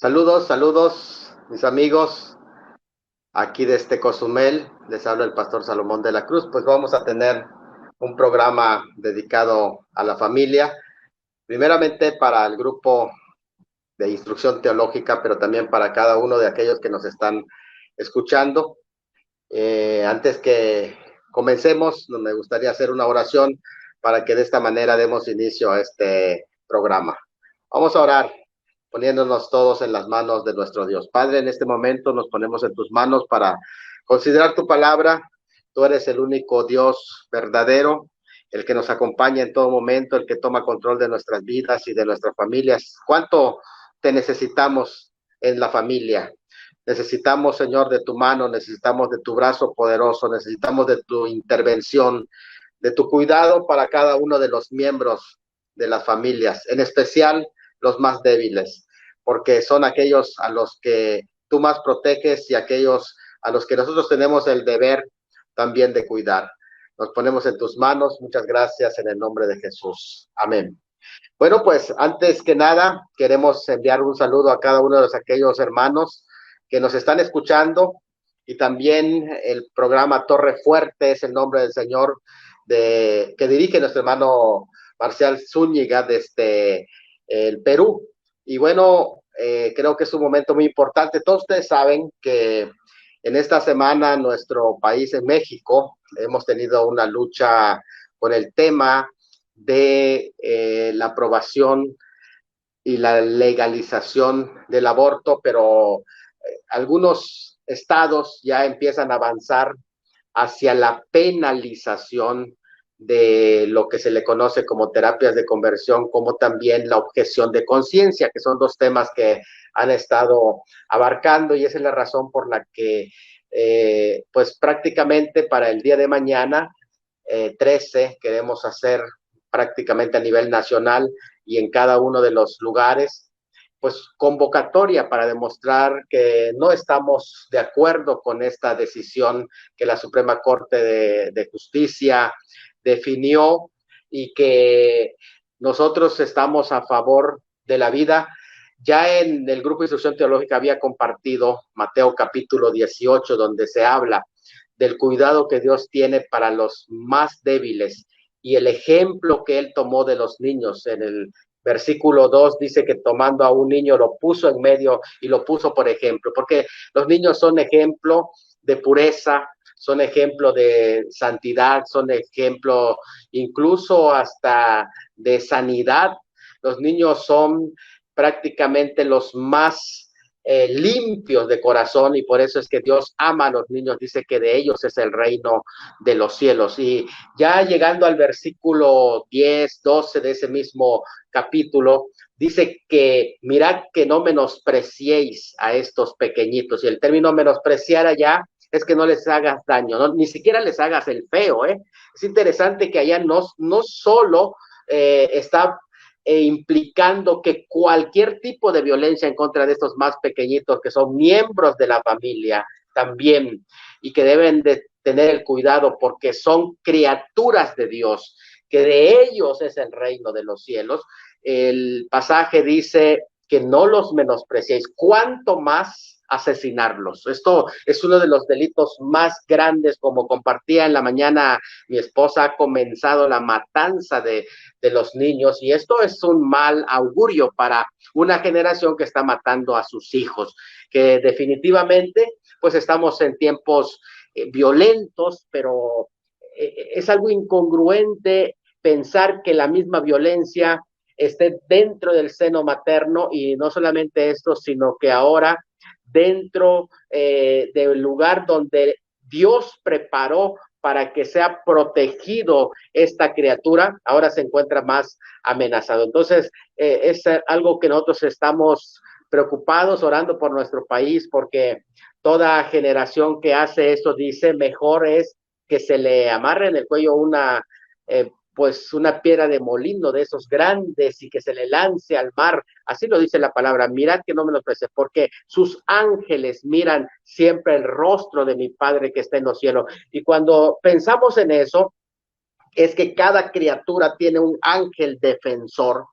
Saludos, saludos, mis amigos, aquí de Cozumel, les habla el pastor Salomón de la Cruz. Pues vamos a tener un programa dedicado a la familia, primeramente para el grupo de instrucción teológica, pero también para cada uno de aquellos que nos están escuchando. Antes que comencemos, me gustaría hacer una oración para que de esta manera demos inicio a este programa. Vamos a orar poniéndonos todos en las manos de nuestro Dios. Padre, en este momento nos ponemos en tus manos para considerar tu palabra. Tú eres el único Dios verdadero, el que nos acompaña en todo momento, el que toma control de nuestras vidas y de nuestras familias. ¿Cuánto te necesitamos en la familia? Necesitamos, Señor, de tu mano, necesitamos de tu brazo poderoso, necesitamos de tu intervención, de tu cuidado para cada uno de los miembros de las familias, en especial los más débiles, porque son aquellos a los que tú más proteges y aquellos a los que nosotros tenemos el deber también de cuidar. Nos ponemos en tus manos. Muchas gracias en el nombre de Jesús. Amén. Bueno, pues antes que nada, queremos enviar un saludo a cada uno de aquellos hermanos que nos están escuchando y también el programa Torre Fuerte es el nombre del Señor que dirige nuestro hermano Marcial Zúñiga desde el Perú. Y bueno, creo que es un momento muy importante. Todos ustedes saben que en esta semana nuestro país, en México, hemos tenido una lucha con el tema de la aprobación y la legalización del aborto, pero algunos estados ya empiezan a avanzar hacia la penalización de lo que se le conoce como terapias de conversión, como también la objeción de conciencia, que son dos temas que han estado abarcando, y esa es la razón por la que pues prácticamente para el día de mañana 13 queremos hacer prácticamente a nivel nacional y en cada uno de los lugares, pues convocatoria para demostrar que no estamos de acuerdo con esta decisión que la Suprema Corte de Justicia definió y que nosotros estamos a favor de la vida. Ya en el grupo de instrucción teológica había compartido Mateo capítulo 18, donde se habla del cuidado que Dios tiene para los más débiles y el ejemplo que él tomó de los niños. En el versículo 2 dice que tomando a un niño lo puso en medio y lo puso por ejemplo, porque los niños son ejemplo de pureza, son ejemplo de santidad, son ejemplo incluso hasta de sanidad. Los niños son prácticamente los más limpios de corazón, y por eso es que Dios ama a los niños, dice que de ellos es el reino de los cielos. Y ya llegando al versículo 10, 12 de ese mismo capítulo, dice que mirad que no menospreciéis a estos pequeñitos, y el término menospreciar allá es que no les hagas daño, ¿no? Ni siquiera les hagas el feo, ¿eh? Es interesante que allá no solo está implicando que cualquier tipo de violencia en contra de estos más pequeñitos, que son miembros de la familia también, y que deben de tener el cuidado porque son criaturas de Dios, que de ellos es el reino de los cielos. El pasaje dice que no los menospreciéis, cuánto más asesinarlos. Esto es uno de los delitos más grandes. Como compartía en la mañana mi esposa, ha comenzado la matanza de los niños, y esto es un mal augurio para una generación que está matando a sus hijos, que definitivamente pues estamos en tiempos violentos, pero es algo incongruente pensar que la misma violencia esté dentro del seno materno, y no solamente esto, sino que ahora dentro del lugar donde Dios preparó para que sea protegido esta criatura, ahora se encuentra más amenazado. Entonces, es algo que nosotros estamos preocupados, orando por nuestro país, porque toda generación que hace eso dice, mejor es que se le amarre en el cuello pues una piedra de molino de esos grandes y que se le lance al mar. Así lo dice la palabra. Mirad que no me lo ofrece, porque sus ángeles miran siempre el rostro de mi Padre que está en los cielos. Y cuando pensamos en eso, es que cada criatura tiene un ángel defensor,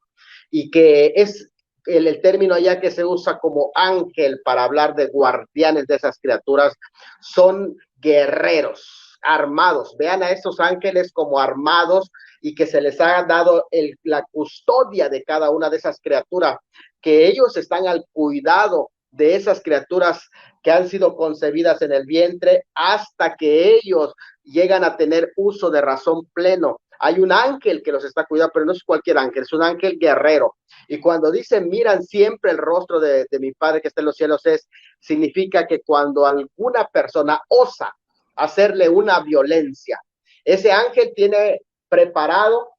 y que es el término allá que se usa como ángel para hablar de guardianes de esas criaturas, son guerreros armados. Vean a esos ángeles como armados y que se les ha dado la custodia de cada una de esas criaturas, que ellos están al cuidado de esas criaturas que han sido concebidas en el vientre hasta que ellos llegan a tener uso de razón pleno. Hay un ángel que los está cuidando, pero no es cualquier ángel, es un ángel guerrero. Y cuando dicen, miran siempre el rostro de mi Padre que está en los cielos, significa que cuando alguna persona osa hacerle una violencia, ese ángel tiene preparado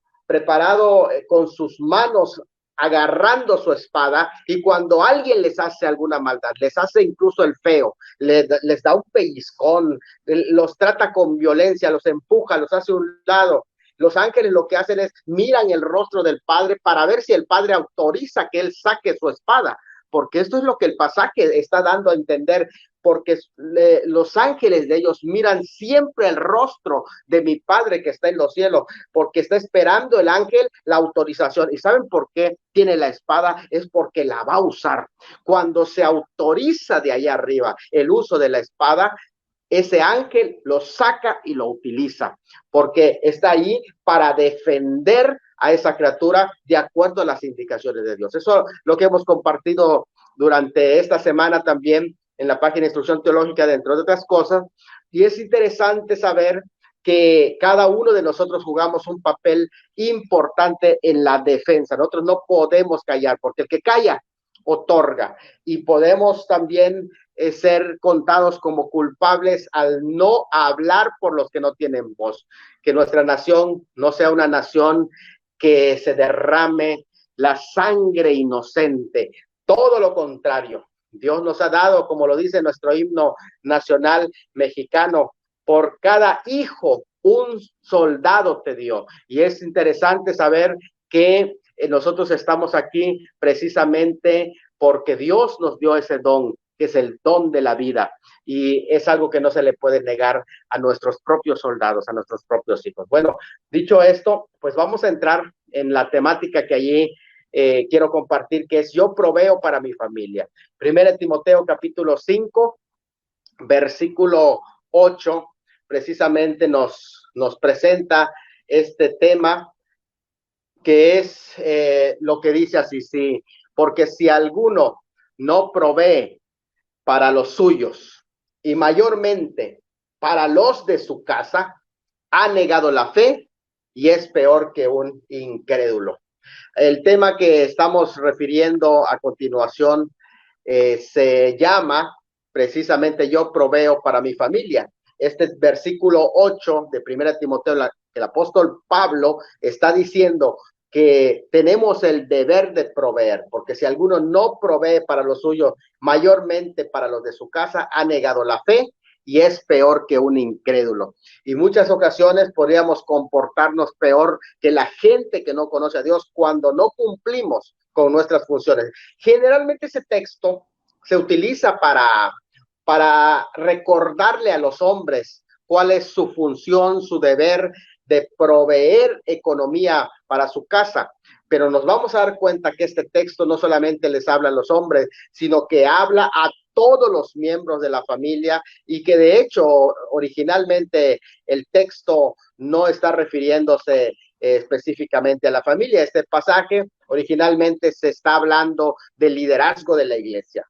con sus manos agarrando su espada, y cuando alguien les hace alguna maldad, les hace incluso el feo, les da un pellizcón, los trata con violencia, los empuja, los hace a un lado. Los ángeles lo que hacen es miran el rostro del Padre para ver si el Padre autoriza que él saque su espada, porque esto es lo que el pasaje está dando a entender, porque los ángeles de ellos miran siempre el rostro de mi Padre que está en los cielos, porque está esperando el ángel la autorización. ¿Y saben por qué tiene la espada? Es porque la va a usar. Cuando se autoriza de allá arriba el uso de la espada, ese ángel lo saca y lo utiliza, porque está ahí para defender a esa criatura de acuerdo a las indicaciones de Dios. Eso es lo que hemos compartido durante esta semana también en la página de Instrucción Teológica, dentro de otras cosas, y es interesante saber que cada uno de nosotros jugamos un papel importante en la defensa. Nosotros no podemos callar, porque el que calla otorga, y podemos también ser contados como culpables al no hablar por los que no tienen voz. Que nuestra nación no sea una nación que se derrame la sangre inocente, todo lo contrario. Dios nos ha dado, como lo dice nuestro himno nacional mexicano, por cada hijo un soldado te dio. Y es interesante saber que nosotros estamos aquí precisamente porque Dios nos dio ese don, que es el don de la vida, y es algo que no se le puede negar a nuestros propios soldados, a nuestros propios hijos. Bueno, dicho esto, pues vamos a entrar en la temática que allí quiero compartir, que es yo proveo para mi familia. Primera Timoteo capítulo 5, versículo 8, precisamente nos presenta este tema, que es lo que dice así, sí, porque si alguno no provee para los suyos y mayormente para los de su casa, ha negado la fe y es peor que un incrédulo. El tema que estamos refiriendo a continuación se llama precisamente yo proveo para mi familia. Este versículo 8 de 1 Timoteo, el apóstol Pablo está diciendo que tenemos el deber de proveer, porque si alguno no provee para lo suyo, mayormente para los de su casa, ha negado la fe y es peor que un incrédulo. Y muchas ocasiones podríamos comportarnos peor que la gente que no conoce a Dios cuando no cumplimos con nuestras funciones. Generalmente ese texto se utiliza para recordarle a los hombres cuál es su función, su deber de proveer economía para su casa. Pero nos vamos a dar cuenta que este texto no solamente les habla a los hombres, sino que habla a todos los miembros de la familia, y que de hecho originalmente el texto no está refiriéndose específicamente a la familia. Este pasaje originalmente se está hablando del liderazgo de la iglesia,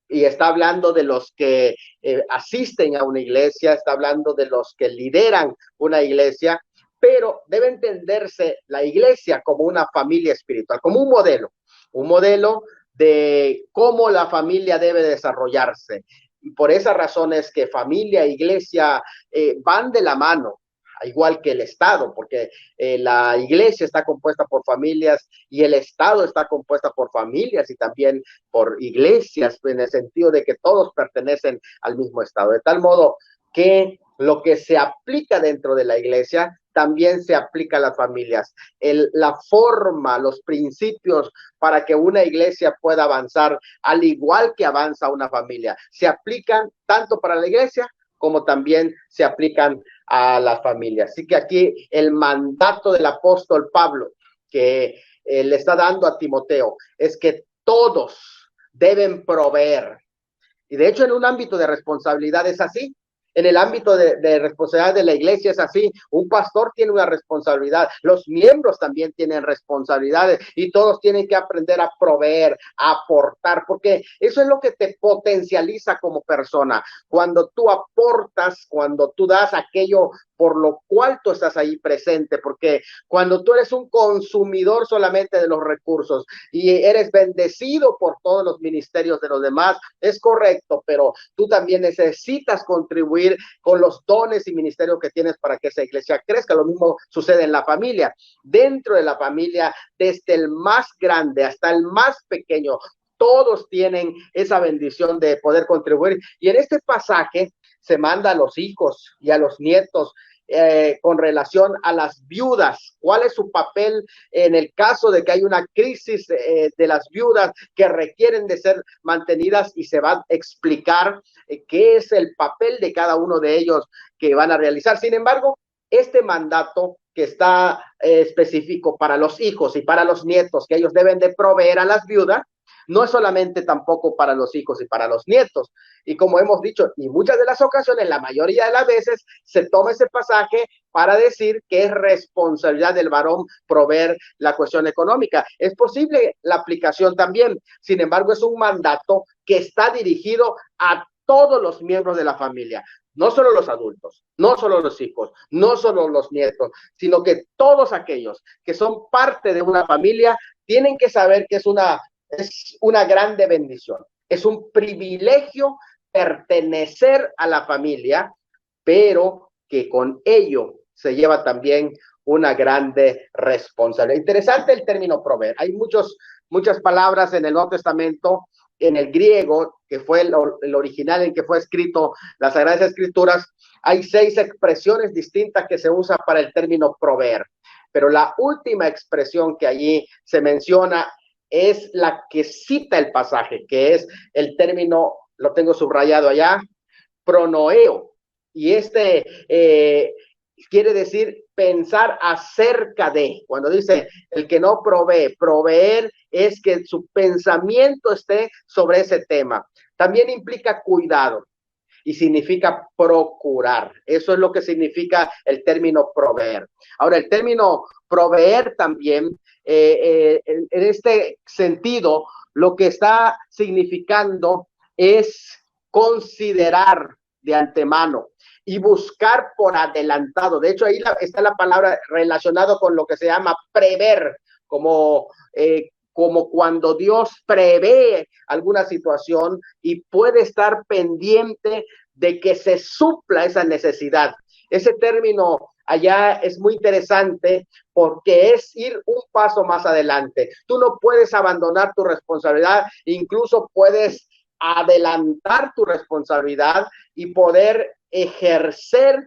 y está hablando de los que asisten a una iglesia, está hablando de los que lideran una iglesia, pero debe entenderse la iglesia como una familia espiritual, como un modelo de cómo la familia debe desarrollarse. Y por esa razón es que familia e iglesia van de la mano, igual que el Estado, porque la iglesia está compuesta por familias y el Estado está compuesta por familias y también por iglesias, en el sentido de que todos pertenecen al mismo Estado. De tal modo que lo que se aplica dentro de la iglesia también se aplica a las familias. La forma, los principios para que una iglesia pueda avanzar, al igual que avanza una familia, se aplican tanto para la iglesia como también se aplican a las familias. Así que aquí el mandato del apóstol Pablo que le está dando a Timoteo es que todos deben proveer. Y de hecho, en un ámbito de responsabilidad es así. En el ámbito de responsabilidad de la iglesia es así. Un pastor tiene una responsabilidad. Los miembros también tienen responsabilidades y todos tienen que aprender a proveer, a aportar, porque eso es lo que te potencializa como persona. Cuando tú aportas, cuando tú das aquello por lo cual tú estás ahí presente, porque cuando tú eres un consumidor solamente de los recursos y eres bendecido por todos los ministerios de los demás, es correcto, pero tú también necesitas contribuir con los dones y ministerios que tienes para que esa iglesia crezca. Lo mismo sucede en la familia. Dentro de la familia, desde el más grande hasta el más pequeño, todos tienen esa bendición de poder contribuir. Y en este pasaje se manda a los hijos y a los nietos con relación a las viudas. ¿Cuál es su papel en el caso de que hay una crisis de las viudas que requieren de ser mantenidas? Y se va a explicar qué es el papel de cada uno de ellos que van a realizar. Sin embargo, este mandato que está específico para los hijos y para los nietos, que ellos deben de proveer a las viudas, no es solamente tampoco para los hijos y para los nietos. Y como hemos dicho, y muchas de las ocasiones, la mayoría de las veces, se toma ese pasaje para decir que es responsabilidad del varón proveer la cuestión económica. Es posible la aplicación también, sin embargo, es un mandato que está dirigido a todos los miembros de la familia. No solo los adultos, no solo los hijos, no solo los nietos, sino que todos aquellos que son parte de una familia tienen que saber que es una grande bendición. Es un privilegio pertenecer a la familia, pero que con ello se lleva también una grande responsabilidad. Interesante el término proveer. Hay muchas palabras en el Nuevo Testamento, en el griego, que fue el original en que fue escrito las Sagradas Escrituras. Hay 6 expresiones distintas que se usan para el término proveer, pero la última expresión que allí se menciona es la que cita el pasaje, que es el término, lo tengo subrayado allá, pronoeo. Y quiere decir pensar acerca de. Cuando dice el que no provee, proveer es que su pensamiento esté sobre ese tema. También implica cuidado y significa procurar. Eso es lo que significa el término proveer. Ahora, el término proveer también, en este sentido, lo que está significando es considerar de antemano y buscar por adelantado. De hecho, ahí está la palabra relacionada con lo que se llama prever, como cuando Dios prevé alguna situación y puede estar pendiente de que se supla esa necesidad. Ese término allá es muy interesante porque es ir un paso más adelante. Tú no puedes abandonar tu responsabilidad, incluso puedes adelantar tu responsabilidad y poder ejercer,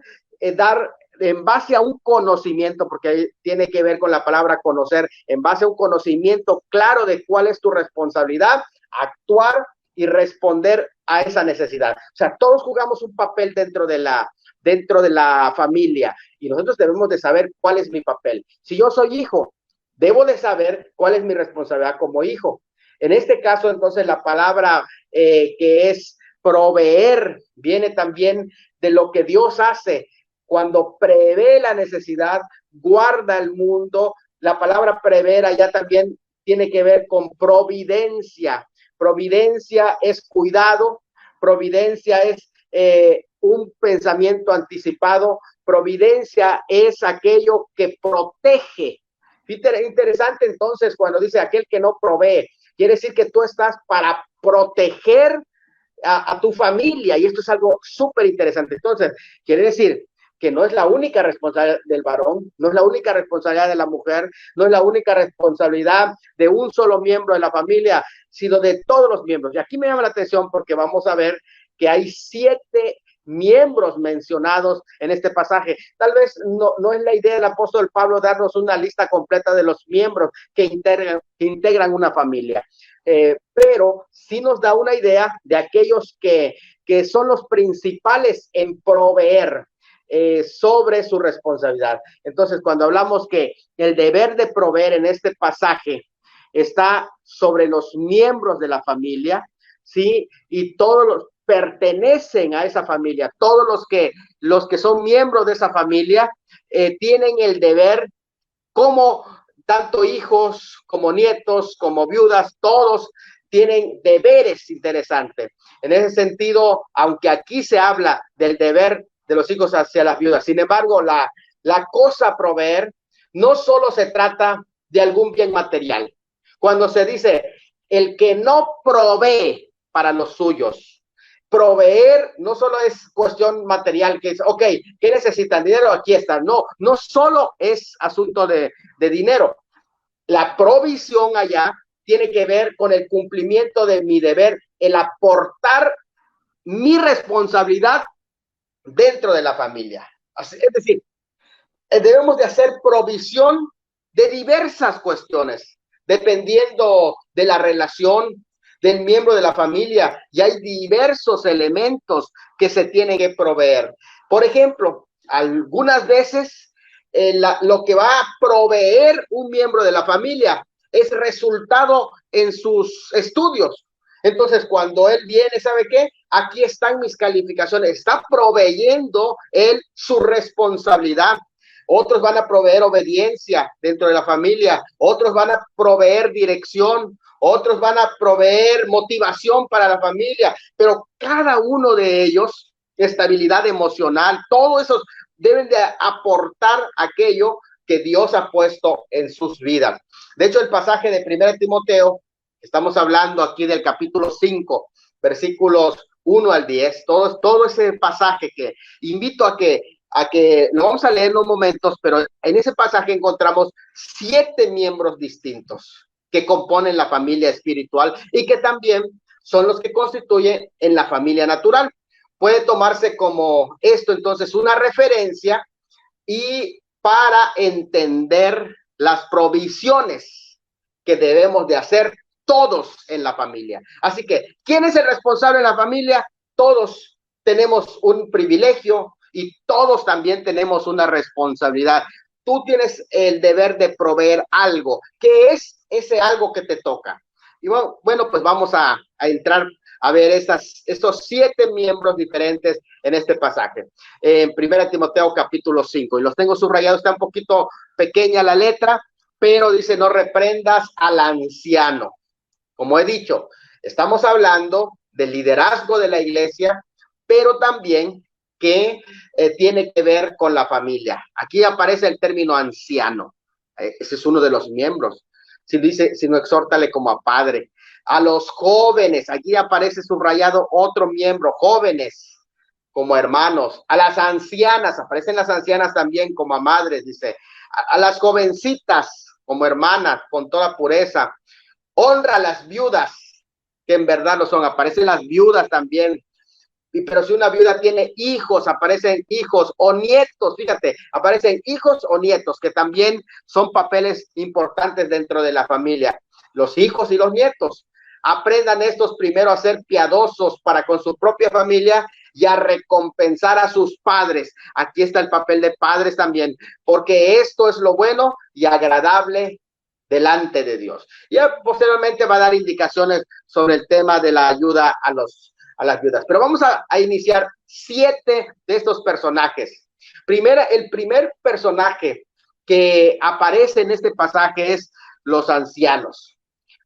dar en base a un conocimiento, porque tiene que ver con la palabra conocer, en base a un conocimiento claro de cuál es tu responsabilidad, actuar y responder a esa necesidad. O sea, todos jugamos un papel dentro de la familia y nosotros debemos de saber cuál es mi papel. Si yo soy hijo, debo de saber cuál es mi responsabilidad como hijo. En este caso, entonces, la palabra que es proveer viene también de lo que Dios hace cuando prevé la necesidad, guarda el mundo. La palabra prever allá también tiene que ver con providencia. Providencia es cuidado, providencia es un pensamiento anticipado, providencia es aquello que protege. Interesante entonces cuando dice aquel que no provee, quiere decir que tú estás para proteger a tu familia, y esto es algo súper interesante. Entonces, quiere decir que no es la única responsabilidad del varón, no es la única responsabilidad de la mujer, no es la única responsabilidad de un solo miembro de la familia, sino de todos los miembros. Y aquí me llama la atención porque vamos a ver que hay 7 miembros mencionados en este pasaje. Tal vez no es la idea del apóstol Pablo darnos una lista completa de los miembros que integran una familia, pero sí nos da una idea de aquellos que son los principales en proveer sobre su responsabilidad. Entonces, cuando hablamos que el deber de proveer en este pasaje está sobre los miembros de la familia, ¿sí? Y todos los pertenecen a esa familia, todos los que son miembros de esa familia tienen el deber, como tanto hijos como nietos, como viudas, todos tienen deberes interesantes. En ese sentido, aunque aquí se habla del deber de los hijos hacia las viudas, sin embargo, la cosa a proveer no solo se trata de algún bien material. Cuando se dice el que no provee para los suyos, proveer no solo es cuestión material, que es, ok, ¿qué necesitan? Dinero, aquí está. No, no solo es asunto de dinero. La provisión allá tiene que ver con el cumplimiento de mi deber, el aportar mi responsabilidad dentro de la familia. Es decir, debemos de hacer provisión de diversas cuestiones, dependiendo de la relación del miembro de la familia, y hay diversos elementos que se tienen que proveer. Por ejemplo, algunas veces lo que va a proveer un miembro de la familia es resultado en sus estudios. Entonces, cuando él viene, ¿sabe qué? Aquí están mis calificaciones. Está proveyendo él su responsabilidad. Otros van a proveer obediencia dentro de la familia, otros van a proveer dirección, otros van a proveer motivación para la familia, pero cada uno de ellos, estabilidad emocional, todos esos deben de aportar aquello que Dios ha puesto en sus vidas. De hecho, el pasaje de 1 Timoteo, estamos hablando aquí del capítulo 5, versículos 1 al 10, todo ese pasaje que invito a que lo vamos a leer en unos momentos, pero en ese pasaje encontramos 7 miembros distintos que componen la familia espiritual y que también son los que constituyen en la familia natural. Puede tomarse como esto entonces una referencia y para entender las provisiones que debemos de hacer todos en la familia. Así que, ¿quién es el responsable en la familia? Todos tenemos un privilegio y todos también tenemos una responsabilidad. Tú tienes el deber de proveer algo. ¿Qué es ese algo que te toca? Y bueno, pues vamos a entrar a ver estos 7 miembros diferentes en este pasaje. En 1 Timoteo capítulo 5, y los tengo subrayados, está un poquito pequeña la letra, pero dice, no reprendas al anciano. Como he dicho, estamos hablando del liderazgo de la iglesia, pero también que tiene que ver con la familia. Aquí aparece el término anciano. Ese es uno de los miembros. Si dice, si no, exhórtale como a padre. A los jóvenes, aquí aparece subrayado otro miembro, jóvenes como hermanos. A las ancianas, aparecen las ancianas también como a madres, dice. A las jovencitas como hermanas, con toda pureza. Honra a las viudas, que en verdad lo son. Aparecen las viudas también. Pero si una viuda tiene hijos, aparecen hijos o nietos, fíjate, aparecen hijos o nietos, que también son papeles importantes dentro de la familia. Los hijos y los nietos. Aprendan estos primero a ser piadosos para con su propia familia y a recompensar a sus padres. Aquí está el papel de padres también, porque esto es lo bueno y agradable delante de Dios. Ya posteriormente va a dar indicaciones sobre el tema de la ayuda a las viudas. Pero vamos a iniciar 7 de estos personajes. El primer personaje que aparece en este pasaje es los ancianos.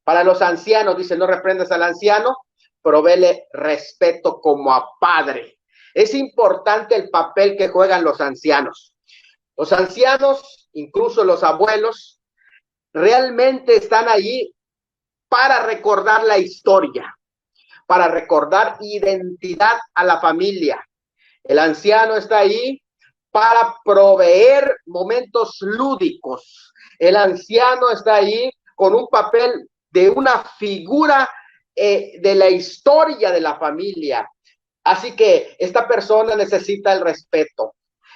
Para los ancianos, dice, no reprendas al anciano, provéele respeto como a padre. Es importante el papel que juegan los ancianos. Los ancianos, incluso los abuelos, realmente están allí para recordar la historia, para recordar identidad a la familia. El anciano está ahí para proveer momentos lúdicos. El anciano está ahí con un papel de una figura de la historia de la familia. Así que esta persona necesita el respeto.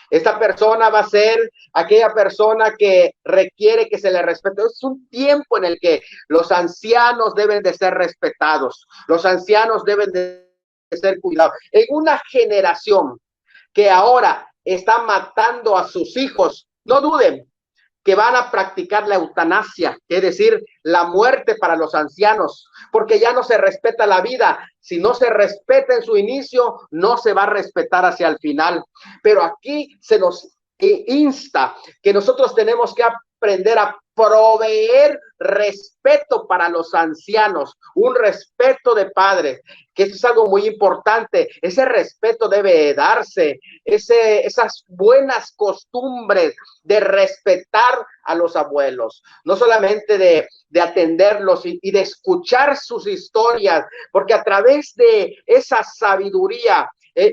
Esta persona va a ser aquella persona que requiere que se le respete. Es un tiempo en el que los ancianos deben de ser respetados. Los ancianos deben de ser cuidados. En una generación que ahora está matando a sus hijos, no duden, que van a practicar la eutanasia, es decir, la muerte para los ancianos, porque ya no se respeta la vida. Si no se respeta en su inicio, no se va a respetar hacia el final. Pero aquí se nos insta que nosotros tenemos que aprender a proveer respeto para los ancianos, un respeto de padres, que eso es algo muy importante. Ese respeto debe darse, esas buenas costumbres de respetar a los abuelos, no solamente de atenderlos y de escuchar sus historias, porque a través de esa sabiduría,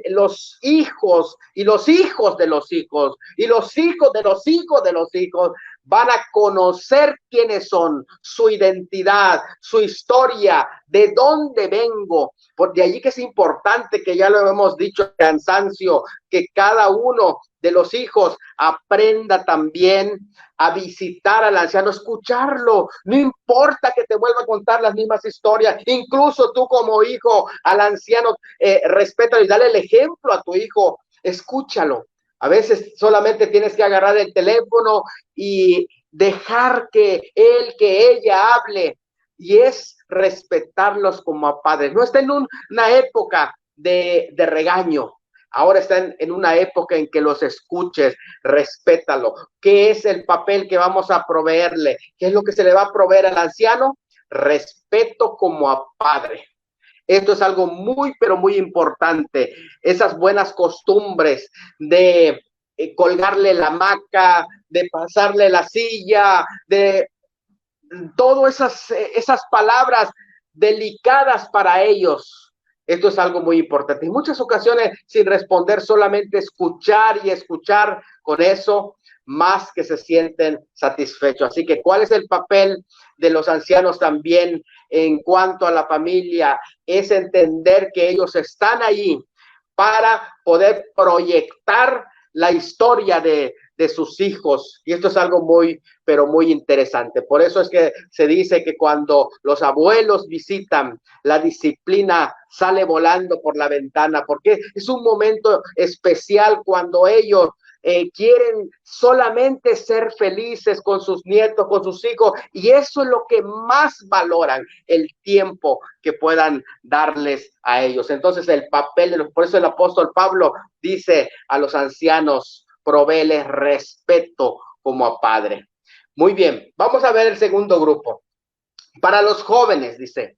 los hijos y los hijos de los hijos y los hijos de los hijos de los hijos van a conocer quiénes son, su identidad, su historia, de dónde vengo. Por de allí que es importante, que ya lo hemos dicho, cansancio, que cada uno de los hijos aprenda también a visitar al anciano, escucharlo. No importa que te vuelva a contar las mismas historias, incluso tú como hijo al anciano, respétalo y dale el ejemplo a tu hijo, escúchalo. A veces solamente tienes que agarrar el teléfono y dejar que él, que ella hable, y es respetarlos como a padres. No está en una época de regaño, ahora está en una época en que los escuches, respétalo. ¿Qué es el papel que vamos a proveerle? ¿Qué es lo que se le va a proveer al anciano? Respeto como a padre. Esto es algo muy, pero muy importante. Esas buenas costumbres de colgarle la hamaca, de pasarle la silla, de todas esas palabras delicadas para ellos. Esto es algo muy importante. En muchas ocasiones, sin responder, solamente escuchar y escuchar, con eso más que se sienten satisfechos. Así que, ¿cuál es el papel de los ancianos también en cuanto a la familia? Es entender que ellos están ahí para poder proyectar la historia de sus hijos. Y esto es algo muy, pero muy interesante. Por eso es que se dice que cuando los abuelos visitan, la disciplina sale volando por la ventana, porque es un momento especial cuando ellos quieren solamente ser felices con sus nietos, con sus hijos, y eso es lo que más valoran, el tiempo que puedan darles a ellos. Entonces el papel, por eso el apóstol Pablo dice a los ancianos, provéeles respeto como a padre. Muy bien, vamos a ver el segundo grupo. Para los jóvenes, dice,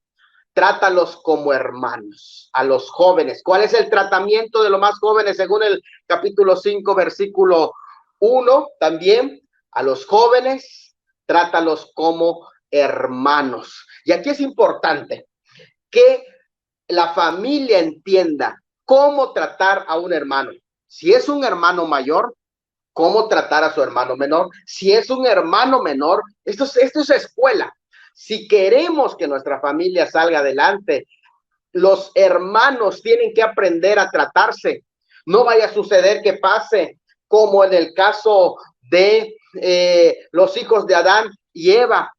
trátalos como hermanos, a los jóvenes. ¿Cuál es el tratamiento de los más jóvenes? Según el capítulo 5, versículo 1, también a los jóvenes, trátalos como hermanos. Y aquí es importante que la familia entienda cómo tratar a un hermano. Si es un hermano mayor, cómo tratar a su hermano menor. Si es un hermano menor, esto es escuela. Si queremos que nuestra familia salga adelante, los hermanos tienen que aprender a tratarse. No vaya a suceder que pase como en el caso de los hijos de Adán y Eva.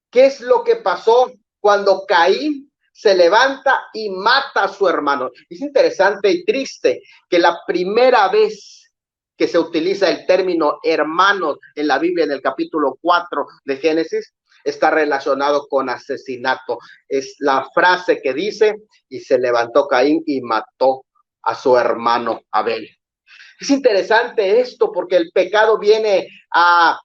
¿Qué es lo que pasó cuando Caín se levanta y mata a su hermano? Es interesante y triste que la primera vez que se utiliza el término hermanos en la Biblia, en el capítulo 4 de Génesis, está relacionado con asesinato. Es la frase que dice, y se levantó Caín y mató a su hermano Abel. Es interesante esto porque el pecado viene a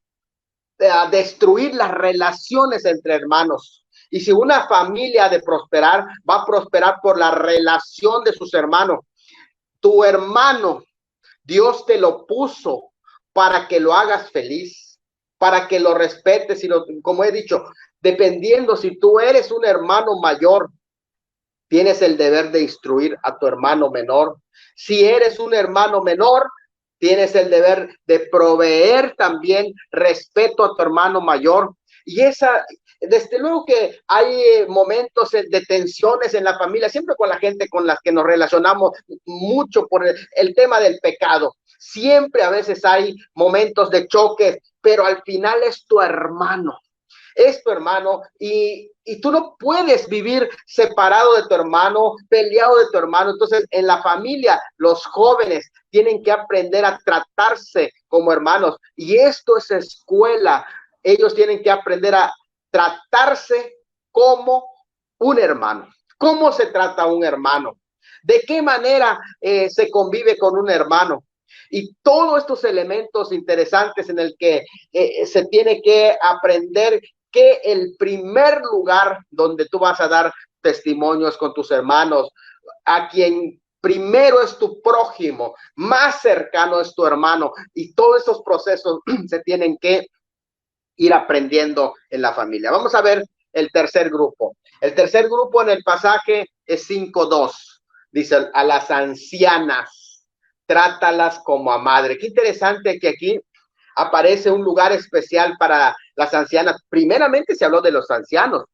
destruir las relaciones entre hermanos. Y si una familia ha de prosperar, va a prosperar por la relación de sus hermanos. Tu hermano, Dios te lo puso para que lo hagas feliz, para que lo respetes, y como he dicho, dependiendo si tú eres un hermano mayor, tienes el deber de instruir a tu hermano menor. Si eres un hermano menor, tienes el deber de proveer también respeto a tu hermano mayor. Y desde luego que hay momentos de tensiones en la familia, siempre con la gente con la que nos relacionamos mucho por el tema del pecado. Siempre a veces hay momentos de choque, pero al final es tu hermano. es tu hermano y tú no puedes vivir separado de tu hermano, peleado de tu hermano. Entonces, en la familia, los jóvenes tienen que aprender a tratarse como hermanos y esto es escuela. Ellos tienen que aprender a tratarse como un hermano. ¿Cómo se trata un hermano? ¿De qué manera se convive con un hermano? Y todos estos elementos interesantes en el que se tiene que aprender que el primer lugar donde tú vas a dar testimonios con tus hermanos, a quien primero es tu prójimo, más cercano es tu hermano, y todos estos procesos se tienen que ir aprendiendo en la familia. Vamos a ver el tercer grupo. El tercer grupo en el pasaje es 5:2. Dice, a las ancianas, trátalas como a madre. Qué interesante que aquí aparece un lugar especial para las ancianas. Primeramente se habló de los ancianos,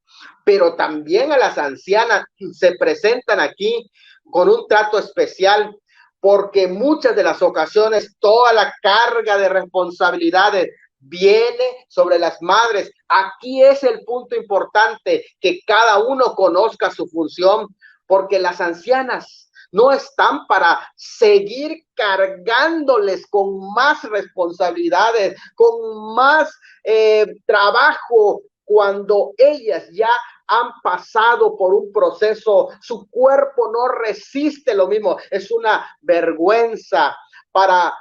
pero también a las ancianas se presentan aquí con un trato especial, porque muchas de las ocasiones toda la carga de responsabilidades viene sobre las madres. Aquí es el punto importante, que cada uno conozca su función, porque las ancianas no están para seguir cargándoles con más responsabilidades, con más trabajo, cuando ellas ya han pasado por un proceso, su cuerpo no resiste lo mismo. Es una vergüenza para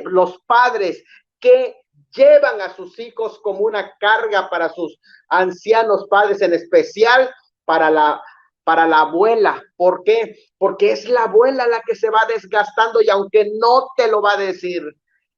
los padres que llevan a sus hijos como una carga para sus ancianos padres, en especial para la abuela. ¿Por qué? Porque es la abuela la que se va desgastando y aunque no te lo va a decir,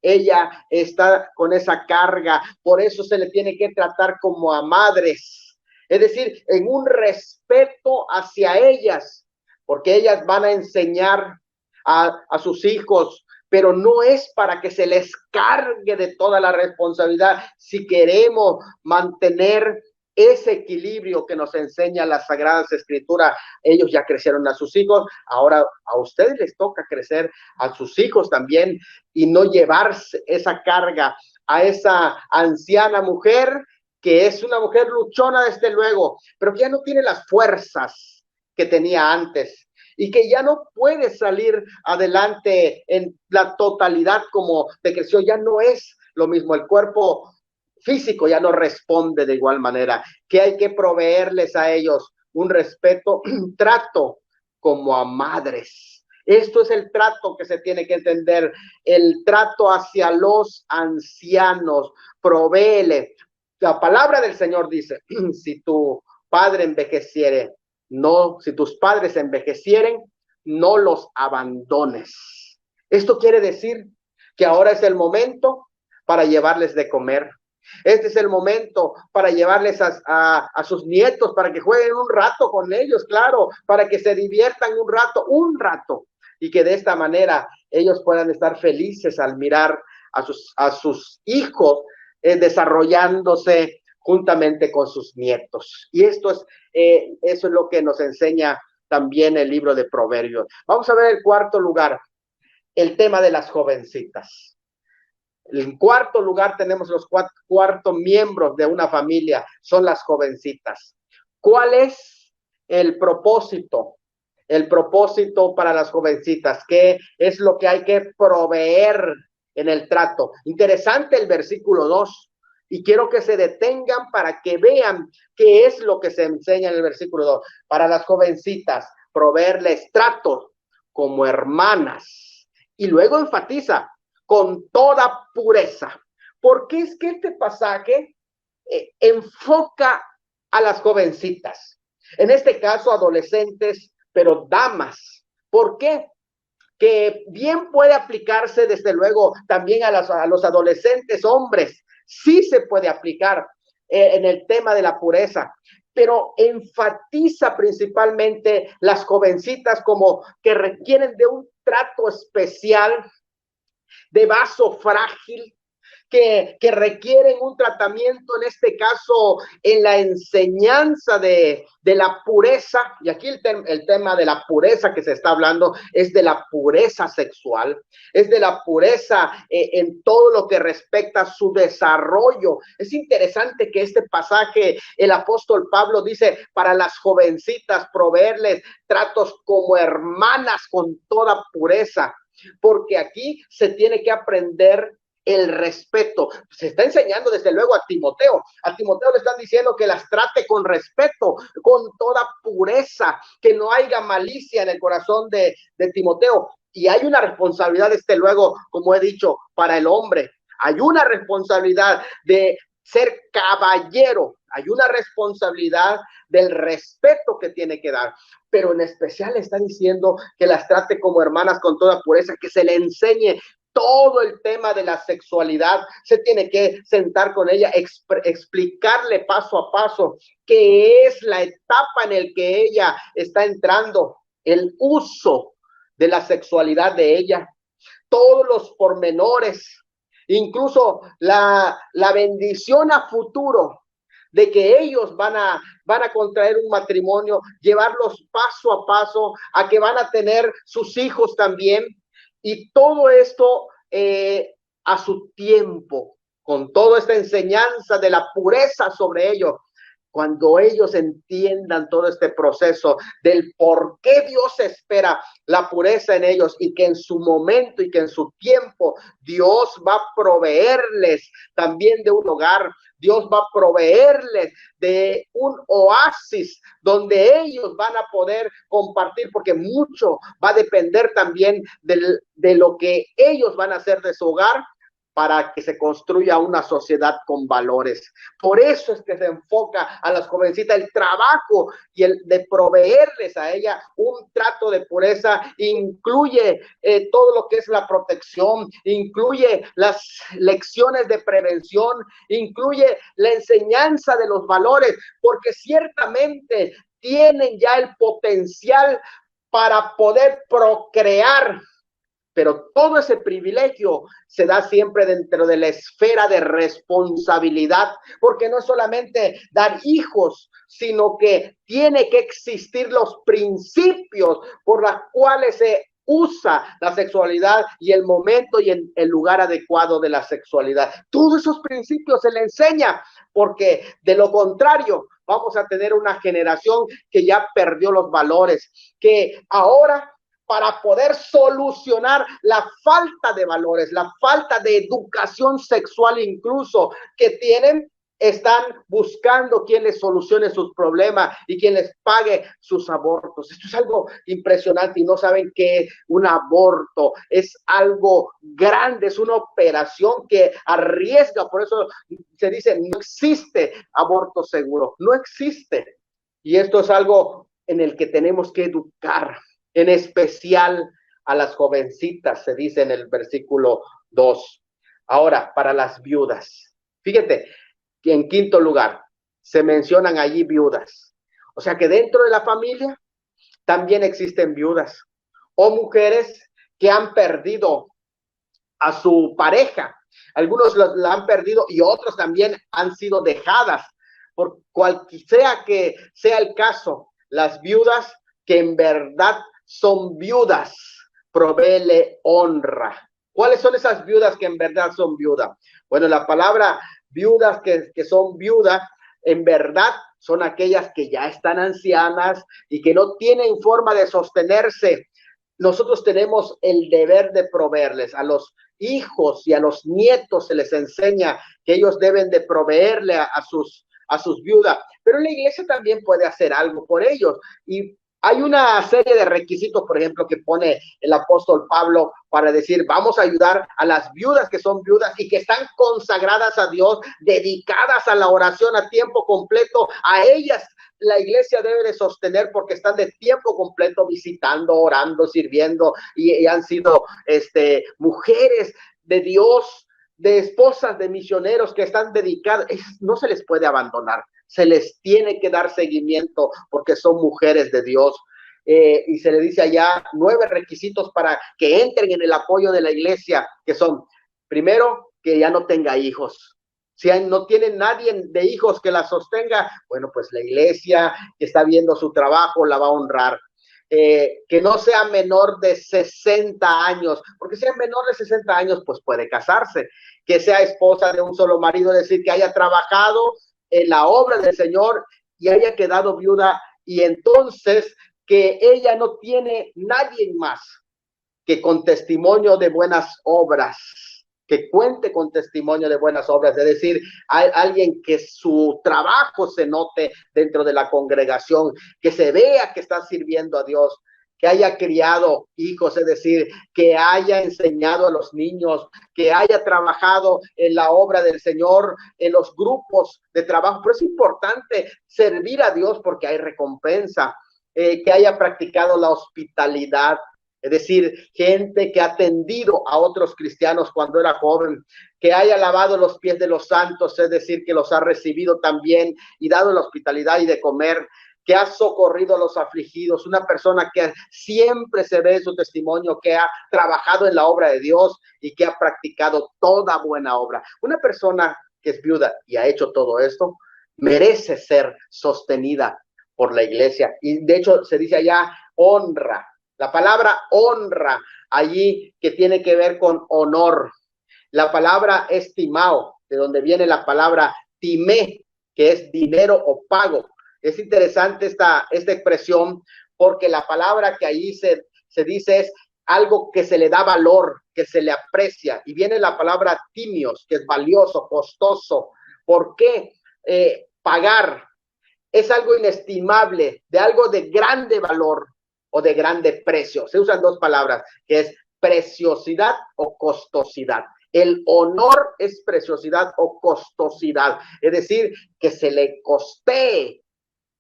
ella está con esa carga. Por eso se le tiene que tratar como a madres, es decir, en un respeto hacia ellas, porque ellas van a enseñar a sus hijos, pero no es para que se les cargue de toda la responsabilidad. Si queremos mantener ese equilibrio que nos enseña las Sagradas Escrituras, ellos ya crecieron a sus hijos, ahora a ustedes les toca crecer a sus hijos también y no llevarse esa carga a esa anciana mujer, que es una mujer luchona desde luego, pero que ya no tiene las fuerzas que tenía antes y que ya no puede salir adelante en la totalidad como te creció. Ya no es lo mismo, el cuerpo físico ya no responde de igual manera, que hay que proveerles a ellos un respeto, un trato como a madres. Esto es el trato que se tiene que entender, el trato hacia los ancianos. Provéele. La palabra del Señor dice, si tu padre envejeciere, no, si tus padres envejecieren, no los abandones. Esto quiere decir que ahora es el momento para llevarles de comer. Este es el momento para llevarles a sus nietos, para que jueguen un rato con ellos, claro, para que se diviertan un rato, y que de esta manera ellos puedan estar felices al mirar a sus hijos desarrollándose juntamente con sus nietos. Y eso es lo que nos enseña también el libro de Proverbios. Vamos a ver el cuarto lugar, el tema de las jovencitas. En cuarto lugar tenemos los cuartos miembros de una familia, son las jovencitas. ¿Cuál es el propósito? El propósito para las jovencitas, ¿qué es lo que hay que proveer en el trato? Interesante el versículo 2, y quiero que se detengan para que vean qué es lo que se enseña en el versículo 2. Para las jovencitas, proveerles trato como hermanas. Y luego enfatiza, con toda pureza. Porque es que este pasaje enfoca a las jovencitas, en este caso adolescentes, pero damas. ¿Por qué? Que bien puede aplicarse desde luego también a los adolescentes hombres, sí se puede aplicar en el tema de la pureza, pero enfatiza principalmente las jovencitas como que requieren de un trato especial, de vaso frágil, que requieren un tratamiento, en este caso, en la enseñanza de la pureza. Y aquí el tema de la pureza que se está hablando es de la pureza sexual, es de la pureza en todo lo que respecta a su desarrollo. Es interesante que este pasaje, el apóstol Pablo dice, para las jovencitas, proveerles tratos como hermanas con toda pureza, porque aquí se tiene que aprender el respeto. Se está enseñando desde luego a Timoteo. A Timoteo le están diciendo que las trate con respeto, con toda pureza, que no haya malicia en el corazón de Timoteo. Y hay una responsabilidad, desde luego, como he dicho, para el hombre. Hay una responsabilidad de ser caballero. Hay una responsabilidad del respeto que tiene que dar. Pero en especial le está diciendo que las trate como hermanas con toda pureza, que se le enseñe todo el tema de la sexualidad. Se tiene que sentar con ella, explicarle paso a paso qué es la etapa en el que ella está entrando, el uso de la sexualidad de ella, todos los pormenores, incluso la bendición a futuro de que ellos van a contraer un matrimonio, llevarlos paso a paso, a que van a tener sus hijos también. Y todo esto a su tiempo, con toda esta enseñanza de la pureza sobre ellos. Cuando ellos entiendan todo este proceso del por qué Dios espera la pureza en ellos, y que en su momento y que en su tiempo Dios va a proveerles también de un hogar, Dios va a proveerles de un oasis donde ellos van a poder compartir, porque mucho va a depender también de lo que ellos van a hacer de su hogar, para que se construya una sociedad con valores. Por eso es que se enfoca a las jovencitas el trabajo y el de proveerles a ella un trato de pureza. Incluye todo lo que es la protección, incluye las lecciones de prevención, incluye la enseñanza de los valores, porque ciertamente tienen ya el potencial para poder procrear. Pero todo ese privilegio se da siempre dentro de la esfera de responsabilidad, porque no es solamente dar hijos, sino que tiene que existir los principios por los cuales se usa la sexualidad y el momento y el lugar adecuado de la sexualidad. Todos esos principios se le enseña, porque de lo contrario vamos a tener una generación que ya perdió los valores, que ahora, para poder solucionar la falta de valores, la falta de educación sexual incluso que tienen, están buscando quien les solucione sus problemas y quien les pague sus abortos. Esto es algo impresionante, y no saben que un aborto es algo grande, es una operación que arriesga. Por eso se dice, no existe aborto seguro, no existe. Y esto es algo en el que tenemos que educar, en especial a las jovencitas, se dice en el versículo 2. Ahora, para las viudas, fíjate que en quinto lugar se mencionan allí viudas. O sea que dentro de la familia también existen viudas o mujeres que han perdido a su pareja. Algunos la han perdido y otros también han sido dejadas. Por cual sea que sea el caso, las viudas que en verdad son viudas, provéele honra. ¿Cuáles son esas viudas que en verdad son viudas? Bueno, la palabra viudas que son viudas, en verdad son aquellas que ya están ancianas y que no tienen forma de sostenerse. Nosotros tenemos el deber de proveerles a los hijos y a los nietos, se les enseña que ellos deben de proveerle a sus viudas, pero la iglesia también puede hacer algo por ellos. Y hay una serie de requisitos, por ejemplo, que pone el apóstol Pablo para decir, vamos a ayudar a las viudas que son viudas y que están consagradas a Dios, dedicadas a la oración a tiempo completo. A ellas la iglesia debe de sostener, porque están de tiempo completo visitando, orando, sirviendo, y han sido mujeres de Dios, de esposas de misioneros que están dedicadas. No se les puede abandonar, se les tiene que dar seguimiento, porque son mujeres de Dios. Y se le dice allá 9 requisitos para que entren en el apoyo de la iglesia, que son: primero, que ya no tenga hijos. Si no tiene nadie de hijos que la sostenga, bueno, pues la iglesia que está viendo su trabajo la va a honrar. Que no sea menor de 60 años, porque si es menor de 60 años, pues puede casarse. Que sea esposa de un solo marido, es decir, que haya trabajado en la obra del Señor y haya quedado viuda, y entonces que ella no tiene nadie más que con testimonio de buenas obras, que cuente con testimonio de buenas obras, es decir, hay alguien que su trabajo se note dentro de la congregación, que se vea que está sirviendo a Dios, que haya criado hijos, es decir, que haya enseñado a los niños, que haya trabajado en la obra del Señor, en los grupos de trabajo. Pero es importante servir a Dios porque hay recompensa, que haya practicado la hospitalidad, es decir, gente que ha atendido a otros cristianos cuando era joven, que haya lavado los pies de los santos, es decir, que los ha recibido también y dado la hospitalidad y de comer, que ha socorrido a los afligidos, una persona que siempre se ve en su testimonio, que ha trabajado en la obra de Dios y que ha practicado toda buena obra. Una persona que es viuda y ha hecho todo esto, merece ser sostenida por la iglesia. Y de hecho se dice allá honra. La palabra honra allí que tiene que ver con honor. La palabra estimado, de donde viene la palabra timé, que es dinero o pago. Es interesante esta expresión porque la palabra que ahí se dice es algo que se le da valor, que se le aprecia. Y viene la palabra timios, que es valioso, costoso. ¿Por qué? Pagar es algo inestimable, de algo de grande valor o de grande precio. Se usan dos palabras, que es preciosidad o costosidad. El honor es preciosidad o costosidad, es decir, que se le costee,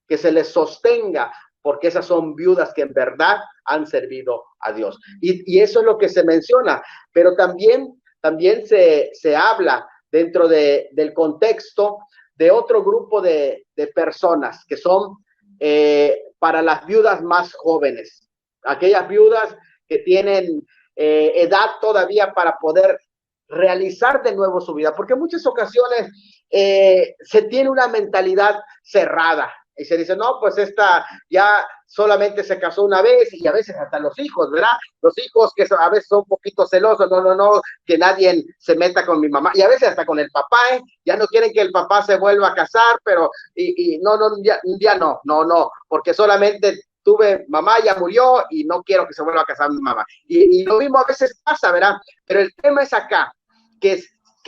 que se le sostenga, porque esas son viudas que en verdad han servido a Dios. Y eso es lo que se menciona, pero también se habla dentro del contexto de otro grupo de personas que son para las viudas más jóvenes, aquellas viudas que tienen edad todavía para poder realizar de nuevo su vida, porque en muchas ocasiones se tiene una mentalidad cerrada y se dice, no, pues esta ya solamente se casó una vez, y a veces hasta los hijos, ¿verdad? Los hijos que a veces son un poquito celosos, no, que nadie se meta con mi mamá, y a veces hasta con el papá, ya no quieren que el papá se vuelva a casar, pero, ya no, porque solamente tuve mamá, ya murió, y no quiero que se vuelva a casar mi mamá. Y lo mismo a veces pasa, ¿verdad? Pero el tema es acá, que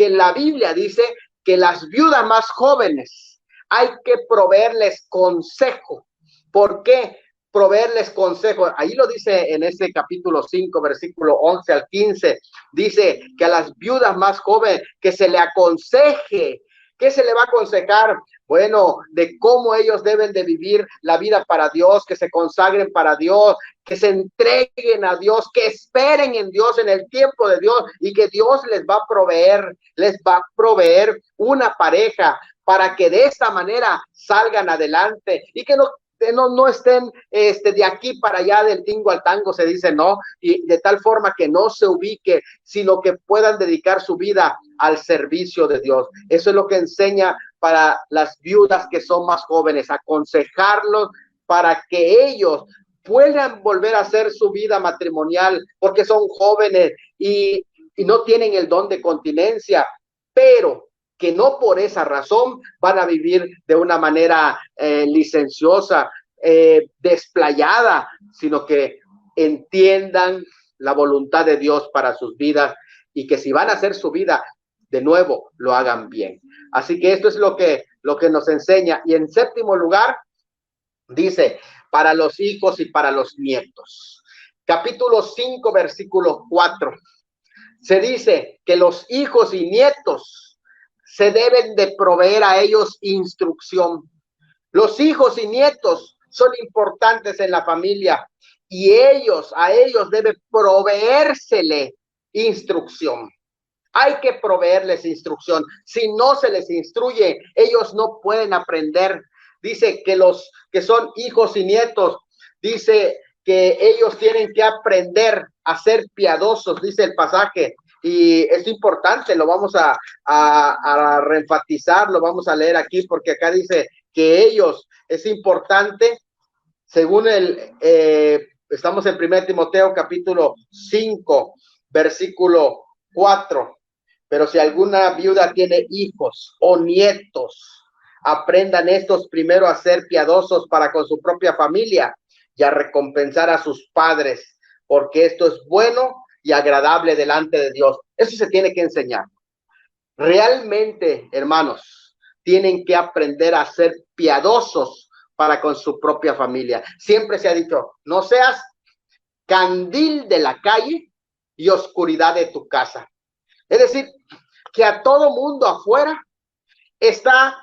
la Biblia dice que las viudas más jóvenes hay que proveerles consejo. ¿Por qué proveerles consejo? Ahí lo dice en ese capítulo 5, versículo 11 al 15. Dice que a las viudas más jóvenes que se le aconseje. ¿Qué se le va a aconsejar? Bueno, de cómo ellos deben de vivir la vida para Dios, que se consagren para Dios, que se entreguen a Dios, que esperen en Dios, en el tiempo de Dios, y que Dios les va a proveer una pareja para que de esta manera salgan adelante y que no estén de aquí para allá, del tingo al tango, se dice, no, y de tal forma que no se ubique, sino que puedan dedicar su vida al servicio de Dios. Eso es lo que enseña para las viudas que son más jóvenes, aconsejarlos para que ellos puedan volver a hacer su vida matrimonial, porque son jóvenes y no tienen el don de continencia, pero que no por esa razón van a vivir de una manera licenciosa, desplayada, sino que entiendan la voluntad de Dios para sus vidas y que si van a hacer su vida de nuevo, lo hagan bien. Así que esto es lo que nos enseña. Y en séptimo lugar, dice, para los hijos y para los nietos. Capítulo 5, versículo 4. Se dice que los hijos y nietos se deben de proveer a ellos instrucción. Los hijos y nietos son importantes en la familia y a ellos debe proveérsele instrucción. Hay que proveerles instrucción. Si no se les instruye, ellos no pueden aprender. Dice que los que son hijos y nietos, dice que ellos tienen que aprender a ser piadosos, dice el pasaje, Y es importante, lo vamos a reenfatizar, lo vamos a leer aquí, porque acá dice que ellos, es importante, según estamos en 1 Timoteo capítulo 5, versículo 4. Pero si alguna viuda tiene hijos o nietos, aprendan estos primero a ser piadosos para con su propia familia y a recompensar a sus padres, porque esto es bueno y agradable delante de Dios. Eso se tiene que enseñar. Realmente, hermanos, tienen que aprender a ser piadosos para con su propia familia. Siempre se ha dicho, no seas candil de la calle y oscuridad de tu casa. Es decir, que a todo mundo afuera está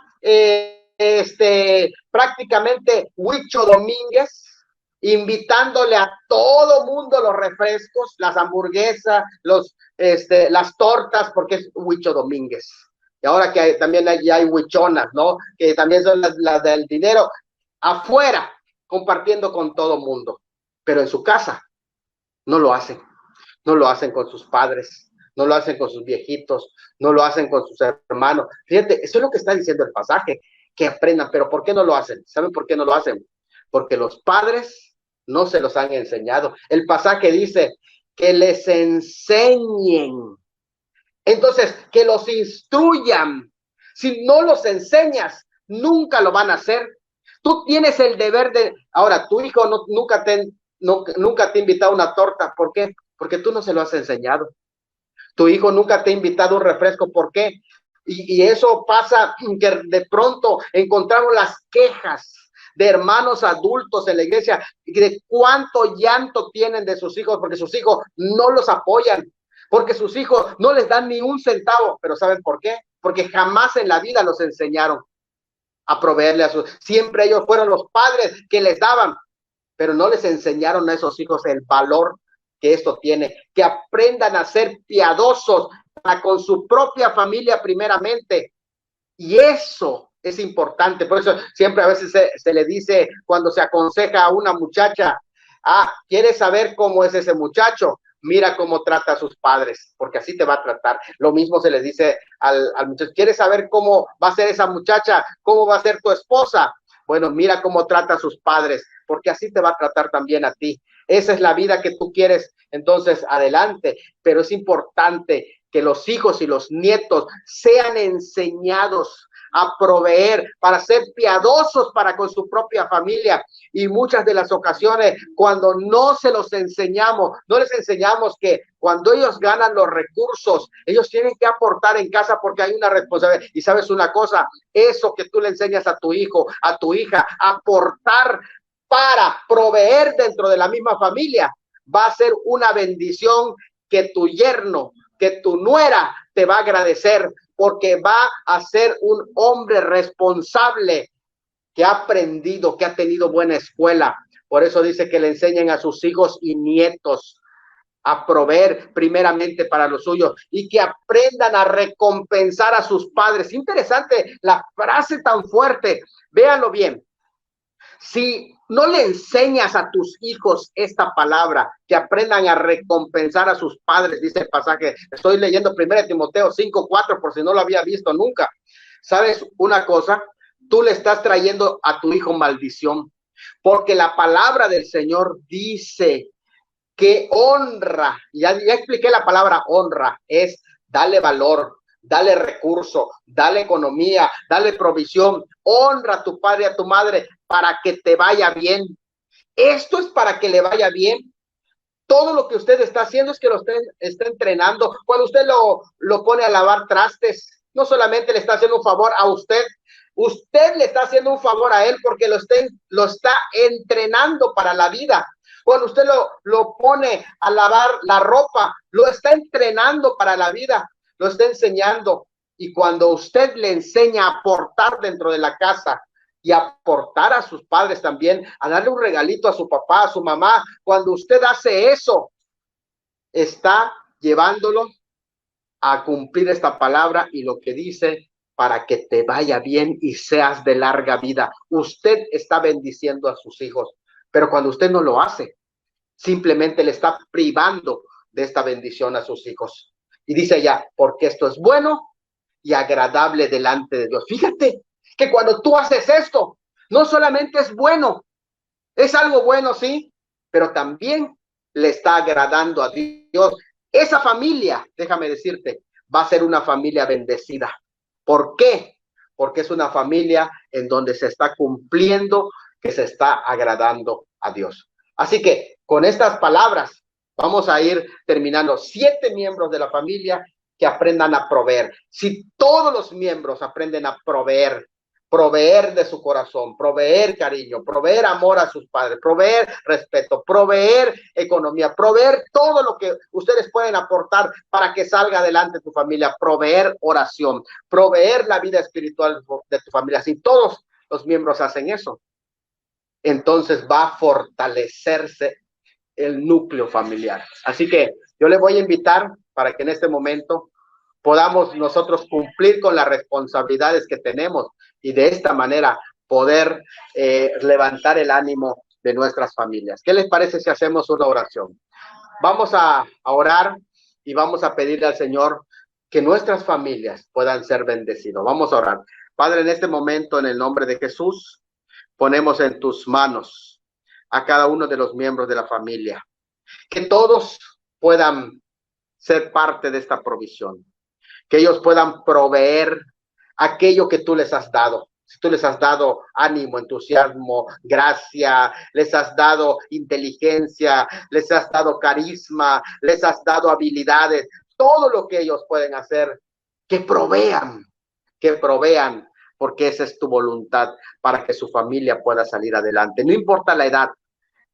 prácticamente Huicho Domínguez invitándole a todo mundo los refrescos, las hamburguesas, las tortas, porque es Huicho Domínguez. Y ahora que también hay huichonas, ¿no? Que también son las del dinero, afuera, compartiendo con todo mundo. Pero en su casa no lo hacen. No lo hacen con sus padres, no lo hacen con sus viejitos, no lo hacen con sus hermanos. Fíjate, eso es lo que está diciendo el pasaje, que aprendan. Pero ¿por qué no lo hacen? ¿Saben por qué no lo hacen? Porque los padres no se los han enseñado. El pasaje dice que les enseñen. Entonces, que los instruyan. Si no los enseñas, nunca lo van a hacer. Tú tienes el deber de... Ahora, tu hijo nunca te ha invitado a una torta. ¿Por qué? Porque tú no se lo has enseñado. Tu hijo nunca te ha invitado a un refresco. ¿Por qué? Y eso pasa que de pronto encontramos las quejas de hermanos adultos en la iglesia, de cuánto llanto tienen de sus hijos, porque sus hijos no los apoyan, porque sus hijos no les dan ni un centavo. Pero ¿saben por qué? Porque jamás en la vida los enseñaron a proveerle a sus... Siempre ellos fueron los padres que les daban, pero no les enseñaron a esos hijos el valor que esto tiene, que aprendan a ser piadosos para con su propia familia primeramente. Y eso es importante. Por eso siempre a veces se le dice cuando se aconseja a una muchacha, ¿quieres saber cómo es ese muchacho? Mira cómo trata a sus padres, porque así te va a tratar. Lo mismo se le dice al muchacho, ¿quieres saber cómo va a ser esa muchacha? ¿Cómo va a ser tu esposa? Bueno, mira cómo trata a sus padres, porque así te va a tratar también a ti. Esa es la vida que tú quieres, entonces adelante. Pero es importante que los hijos y los nietos sean enseñados a proveer, para ser piadosos para con su propia familia. Y muchas de las ocasiones, cuando no se los enseñamos, no les enseñamos que cuando ellos ganan los recursos, ellos tienen que aportar en casa porque hay una responsabilidad. Y sabes una cosa, eso que tú le enseñas a tu hijo, a tu hija, aportar para proveer dentro de la misma familia, va a ser una bendición que tu yerno, que tu nuera te va a agradecer, porque va a ser un hombre responsable que ha aprendido, que ha tenido buena escuela. Por eso dice que le enseñen a sus hijos y nietos a proveer primeramente para los suyos y que aprendan a recompensar a sus padres. Interesante la frase tan fuerte. Véanlo bien. Si no le enseñas a tus hijos esta palabra, que aprendan a recompensar a sus padres, dice el pasaje. Estoy leyendo 1 Timoteo 5:4 por si no lo había visto nunca. ¿Sabes una cosa? Tú le estás trayendo a tu hijo maldición, porque la palabra del Señor dice que honra, ya expliqué la palabra honra, es darle valor, dale recurso, dale economía, dale provisión, honra a tu padre y a tu madre para que te vaya bien. Esto es para que le vaya bien. Todo lo que usted está haciendo es que lo está entrenando. Cuando usted lo pone a lavar trastes, no solamente le está haciendo un favor a usted, usted le está haciendo un favor a él porque lo está entrenando para la vida. Cuando usted lo pone a lavar la ropa, lo está entrenando para la vida, lo está enseñando. Y cuando usted le enseña a aportar dentro de la casa y aportar a sus padres también, a darle un regalito a su papá, a su mamá, cuando usted hace eso, está llevándolo a cumplir esta palabra y lo que dice, para que te vaya bien y seas de larga vida. Usted está bendiciendo a sus hijos, pero cuando usted no lo hace, simplemente le está privando de esta bendición a sus hijos. Y dice ya, porque esto es bueno y agradable delante de Dios. Fíjate que cuando tú haces esto, no solamente es bueno, es algo bueno, sí, pero también le está agradando a Dios. Esa familia, déjame decirte, va a ser una familia bendecida. ¿Por qué? Porque es una familia en donde se está cumpliendo, que se está agradando a Dios. Así que con estas palabras vamos a ir terminando. 7 miembros de la familia que aprendan a proveer. Si todos los miembros aprenden a proveer de su corazón, proveer cariño, proveer amor a sus padres, proveer respeto, proveer economía, proveer todo lo que ustedes pueden aportar para que salga adelante tu familia, proveer oración, proveer la vida espiritual de tu familia. Si todos los miembros hacen eso, entonces va a fortalecerse el núcleo familiar. Así que yo le voy a invitar para que en este momento podamos nosotros cumplir con las responsabilidades que tenemos y de esta manera poder levantar el ánimo de nuestras familias. ¿Qué les parece si hacemos una oración? Vamos a orar y vamos a pedirle al Señor que nuestras familias puedan ser bendecidos. Vamos a orar. Padre, en este momento, en el nombre de Jesús, ponemos en tus manos a cada uno de los miembros de la familia. Que todos puedan ser parte de esta provisión. Que ellos puedan proveer aquello que tú les has dado. Si tú les has dado ánimo, entusiasmo, gracia, les has dado inteligencia, les has dado carisma, les has dado habilidades, todo lo que ellos pueden hacer, que provean, porque esa es tu voluntad para que su familia pueda salir adelante. No importa la edad,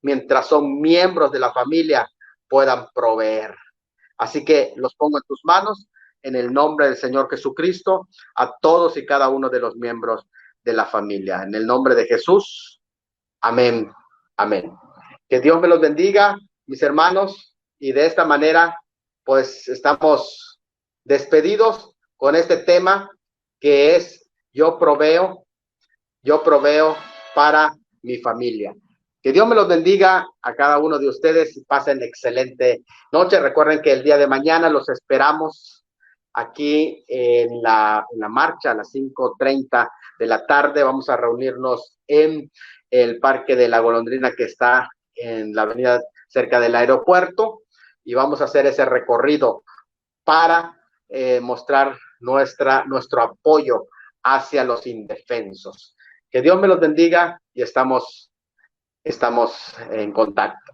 mientras son miembros de la familia, puedan proveer. Así que los pongo en tus manos, en el nombre del Señor Jesucristo, a todos y cada uno de los miembros de la familia. En el nombre de Jesús, amén, amén. Que Dios me los bendiga, mis hermanos, y de esta manera, pues estamos despedidos con este tema que es yo proveo para mi familia. Que Dios me los bendiga a cada uno de ustedes y pasen excelente noche. Recuerden que el día de mañana los esperamos aquí en la marcha a las 5:30 de la tarde. Vamos a reunirnos en el Parque de la Golondrina que está en la avenida cerca del aeropuerto y vamos a hacer ese recorrido para mostrar nuestro apoyo hacia los indefensos. Que Dios me los bendiga y estamos en contacto.